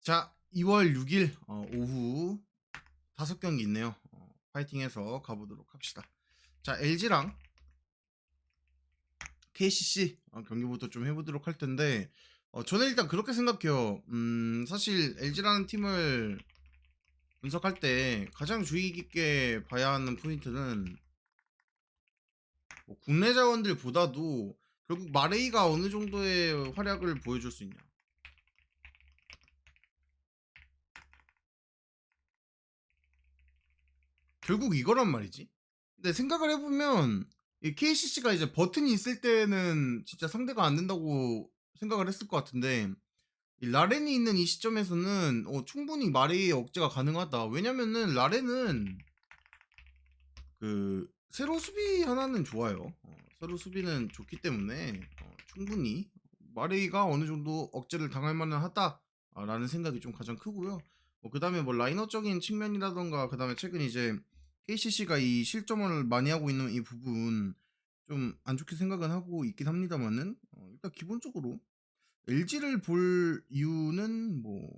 자, 2월 6일 오후 5경기 있네요. 파이팅해서 가보도록 합시다. 자, LG랑 KCC 경기부터 좀 해보도록 할 텐데, 저는 일단 그렇게 생각해요. 사실 LG라는 팀을 분석할 때 가장 주의 깊게 봐야 하는 포인트는 뭐 국내 자원들보다도 결국 마레이가 어느 정도의 활약을 보여줄 수 있냐. 결국 이거란 말이지. 근데 생각을 해보면 이 KCC가 이제 버튼이 있을 때는 진짜 상대가 안 된다고 생각을 했을 것 같은데 이 라렌이 있는 이 시점에서는 충분히 마레이의 억제가 가능하다. 왜냐면은 라렌은 그 세로 수비 하나는 좋아요. 세로 수비는 좋기 때문에 충분히 마레이가 어느 정도 억제를 당할 만은 하다라는 생각이 좀 가장 크고요. 그 다음에 뭐 라이너적인 측면이라던가 그 다음에 최근 이제 KCC가 이 실점을 많이 하고 있는 이 부분 좀 안 좋게 생각은 하고 있긴 합니다만은 일단 기본적으로 LG를 볼 이유는 뭐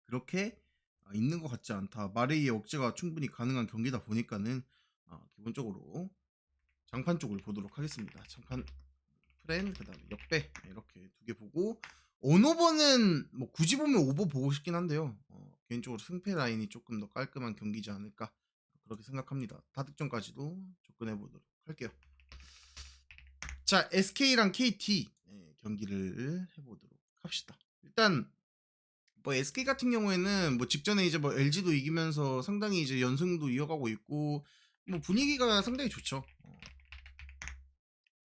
그렇게 있는 것 같지 않다. 마레이의 억제가 충분히 가능한 경기다 보니까는 기본적으로 장판 쪽을 보도록 하겠습니다. 장판 프렌 그다음에 역배 이렇게 두 개 보고 온오버는 뭐 굳이 보면 오버 보고 싶긴 한데요. 개인적으로 승패 라인이 조금 더 깔끔한 경기지 않을까 그렇게 생각합니다. 다득점까지도 접근해 보도록 할게요. 자, SK랑 KT 경기를 해보도록 합시다. 일단 뭐 SK 같은 경우에는 뭐 직전에 이제 뭐 LG도 이기면서 상당히 이제 연승도 이어가고 있고 뭐 분위기가 상당히 좋죠.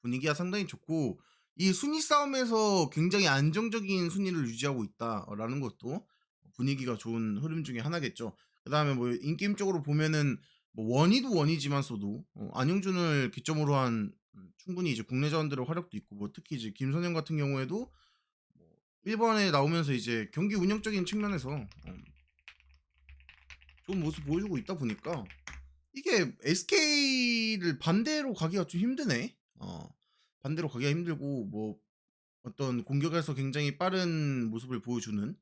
분위기가 상당히 좋고 이 순위 싸움에서 굉장히 안정적인 순위를 유지하고 있다라는 것도 분위기가 좋은 흐름 중에 하나겠죠. 그다음에 뭐 인게임적으로 보면은 뭐 원희도 원이지만서도 안용준을 기점으로 한 충분히 이제 국내 자원들의 활약도 있고 뭐 특히 이제 김선영 같은 경우에도 뭐 1번에 나오면서 이제 경기 운영적인 측면에서 좋은 모습 보여주고 있다 보니까 이게 SK를 반대로 가기가 좀 힘드네. 반대로 가기가 힘들고 뭐 어떤 공격에서 굉장히 빠른 모습을 보여주는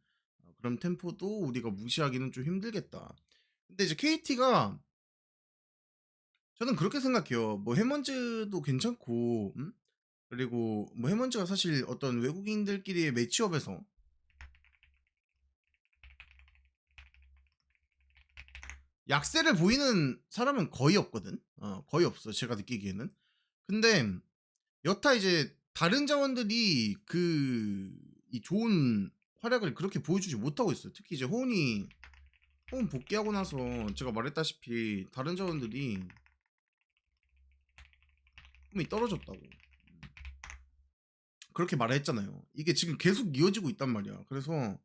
그런 템포도 우리가 무시하기는 좀 힘들겠다. 근데 이제 KT가 저는 그렇게 생각해요. 뭐 해먼즈도 괜찮고 그리고 뭐 해먼즈가 사실 어떤 외국인들끼리의 매치업에서 약세를 보이는 사람은 거의 없거든. 거의 없어. 제가 느끼기에는. 근데 여타 이제 다른 자원들이 이 좋은 활약을 그렇게 보여주지 못하고 있어요. 특히 이제 호은 복귀하고 나서 제가 말했다시피 다른 자원들이 꿈이 떨어졌다고 그렇게 말을 했잖아요. 이게 지금 계속 이어지고 있단 말이야. 그래서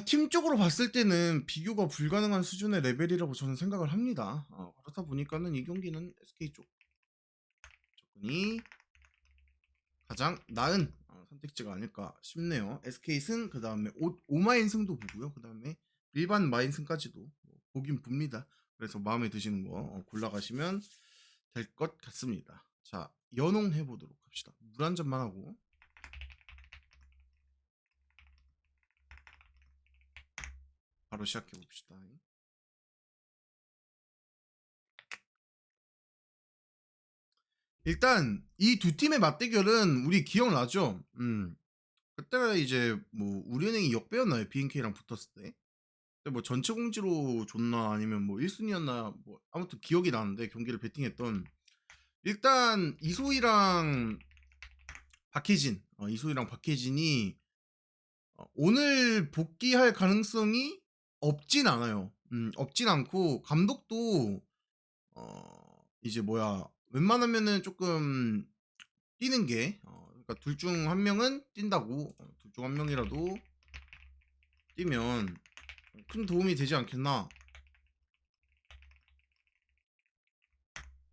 팀적으로 봤을 때는 비교가 불가능한 수준의 레벨이라고 저는 생각을 합니다. 그렇다 보니까는 이 경기는 SK 쪽 접근이 가장 나은 선택지가 아닐까 싶네요. SK 승, 그 다음에 오마인 승도 보고요. 그 다음에 일반 마인 승까지도 보긴 봅니다. 그래서 마음에 드시는 거 골라가시면 될 것 같습니다. 자, 연홍 해보도록 합시다. 물 한 잔만 하고 바로 시작해 봅시다. 일단 이 두 팀의 맞대결은 우리 기억나죠? 그때가 이제 뭐 우리은행이 역배였나요? BNK랑 붙었을 때. 근데 뭐 전체 공지로 줬나 아니면 뭐 1순위였나 뭐 아무튼 기억이 나는데 경기를 베팅했던 일단 이소희랑 박혜진이 오늘 복귀할 가능성이 없진 않아요. 없진 않고 감독도 이제 뭐야 웬만하면은 조금 뛰는 게 그러니까 둘 중 한 명은 뛴다고 둘 중 한 명이라도 뛰면 큰 도움이 되지 않겠나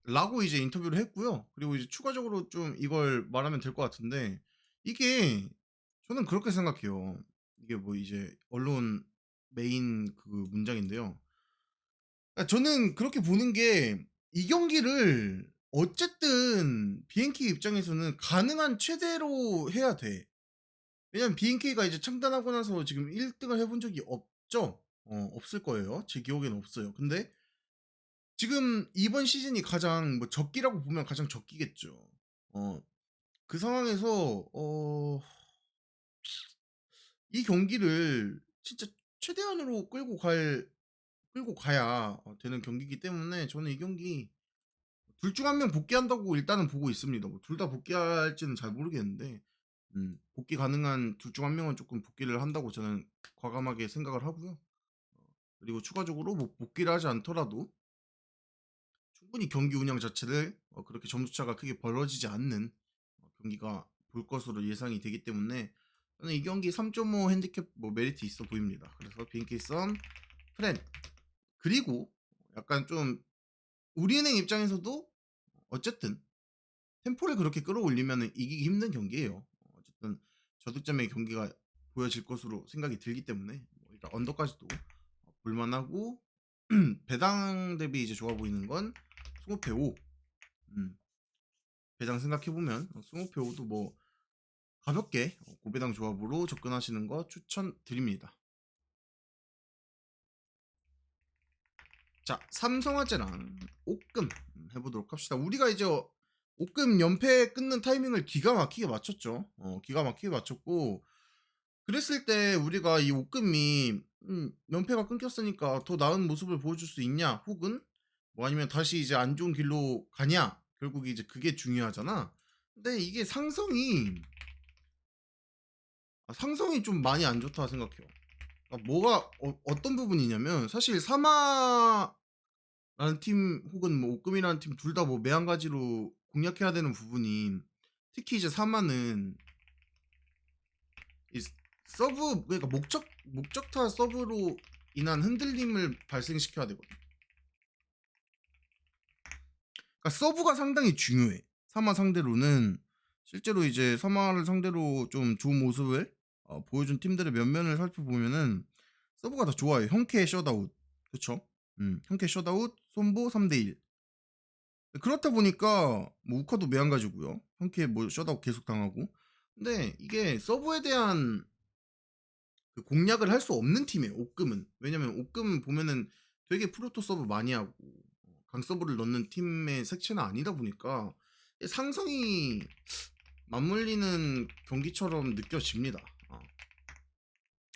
라고 이제 인터뷰를 했고요. 그리고 이제 추가적으로 좀 이걸 말하면 될 것 같은데 이게 저는 그렇게 생각해요. 이게 뭐 이제 언론 메인 그 문장인데요. 그러니까 저는 그렇게 보는 게 이 경기를 어쨌든 BNK 입장에서는 가능한 최대로 해야 돼. 왜냐면 BNK가 이제 창단하고 나서 지금 1등을 해본 적이 없죠. 없을 거예요. 제 기억에는 없어요. 근데 지금 이번 시즌이 가장 뭐 적기라고 보면 가장 적기겠죠. 어, 그 상황에서 이 경기를 진짜 최대한으로 끌고 가야 되는 경기이기 때문에 저는 이 경기 둘 중 한 명 복귀한다고 일단은 보고 있습니다. 뭐 둘 다 복귀할지는 잘 모르겠는데 복귀 가능한 둘 중 한 명은 조금 복귀를 한다고 저는 과감하게 생각을 하고요. 그리고 추가적으로 뭐 복귀를 하지 않더라도 충분히 경기 운영 자체를 그렇게 점수차가 크게 벌어지지 않는 경기가 볼 것으로 예상이 되기 때문에 저는 이 경기 3.5 핸디캡 뭐 메리트 있어 보입니다. 그래서 BNK 선 프렌 그리고 약간 좀 우리은행 입장에서도 어쨌든 템포를 그렇게 끌어올리면 이기기 힘든 경기예요. 어쨌든 저득점의 경기가 보여질 것으로 생각이 들기 때문에 뭐 일단 언더까지도 볼만하고 배당 대비 이제 좋아 보이는 건 스모페 5. 배당 생각해 보면 스모페 5도 뭐 가볍게 고배당 조합으로 접근하시는 거 추천드립니다. 자, 삼성화재랑 옥금 해보도록 합시다. 우리가 이제 옥금 연패 끊는 타이밍을 기가 막히게 맞췄죠. 기가 막히게 맞췄고 그랬을 때 우리가 이 옥금이 연패가 끊겼으니까 더 나은 모습을 보여줄 수 있냐 혹은 뭐 아니면 다시 이제 안 좋은 길로 가냐 결국 이제 그게 중요하잖아. 근데 이게 상성이 좀 많이 안 좋다 생각해요. 그러니까 뭐가 어떤 부분이냐면 사실 사마라는 팀 혹은 뭐 옥금이라는 팀 둘 다 뭐 매한가지로 공략해야 되는 부분이 특히 이제 사마는 이 서브 그러니까 목적타 서브로 인한 흔들림을 발생시켜야 되거든. 그러니까 서브가 상당히 중요해. 사마 상대로는 실제로 이제 사마를 상대로 좀 좋은 모습을 보여준 팀들의 면면을 살펴보면은 서브가 더 좋아요. 형캐 셧아웃. 그쵸? 형캐 셧아웃, 손보 3대1. 그렇다 보니까 뭐 우카도 매한가지고요. 형캐 뭐 셧아웃 계속 당하고. 근데 이게 서브에 대한 그 공략을 할 수 없는 팀이에요. 옥금은. 왜냐면 옥금 보면은 되게 프로토 서브 많이 하고 강 서브를 넣는 팀의 색채는 아니다 보니까 상성이 맞물리는 경기처럼 느껴집니다.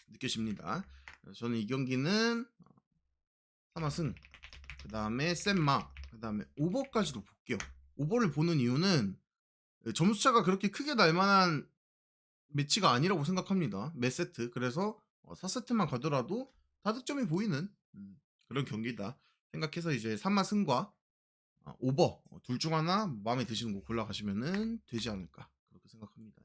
느껴집니다. 저는 이 경기는 3화승, 그 다음에 센마, 그 다음에 오버까지도 볼게요. 오버를 보는 이유는 점수차가 그렇게 크게 날 만한 매치가 아니라고 생각합니다. 매 세트. 그래서 4세트만 가더라도 다득점이 보이는 그런 경기다. 생각해서 이제 3마 승과 오버 둘 중 하나 마음에 드시는 거 골라가시면 되지 않을까 그렇게 생각합니다.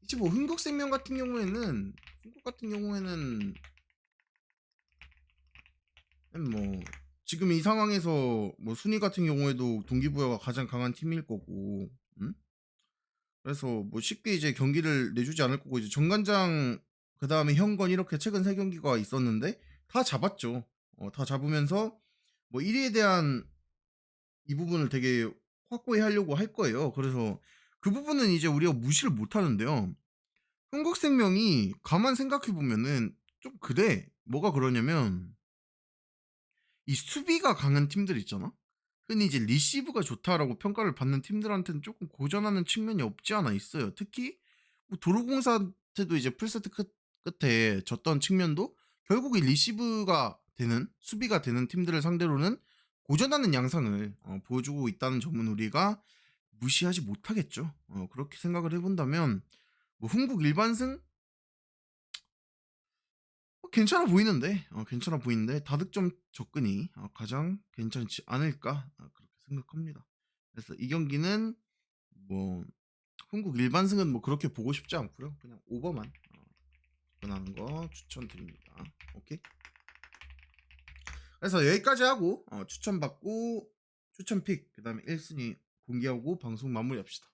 이제 뭐 흥국생명 같은 경우에는 뭐 지금 이 상황에서 뭐 순위 같은 경우에도 동기부여가 가장 강한 팀일 거고, 그래서 뭐 쉽게 이제 경기를 내주지 않을 거고 이제 정관장 그 다음에 현건 이렇게 최근 세 경기가 있었는데 다 잡았죠. 다 잡으면서 뭐 1위에 대한 이 부분을 되게 확고히 하려고 할 거예요. 그래서 그 부분은 이제 우리가 무시를 못 하는데요. 흥국생명이 가만 생각해 보면은 좀 그래. 뭐가 그러냐면 이 수비가 강한 팀들 있잖아. 흔히 이제 리시브가 좋다라고 평가를 받는 팀들한테는 조금 고전하는 측면이 없지 않아 있어요. 특히 뭐 도로공사한테도 이제 풀세트 끝에 졌던 측면도 결국 이 리시브가 되는 수비가 되는 팀들을 상대로는 고전하는 양상을 보여주고 있다는 점은 우리가 무시하지 못하겠죠. 그렇게 생각을 해본다면 뭐 흥국 일반승 괜찮아 보이는데 다득점 접근이 가장 괜찮지 않을까 그렇게 생각합니다. 그래서 이 경기는 뭐 한국 일반승은 뭐 그렇게 보고 싶지 않고요. 그냥 오버만 접근하는 거 추천드립니다. 오케이. 그래서 여기까지 하고 추천받고 추천픽 그다음에 1순위 공개하고 방송 마무리합시다.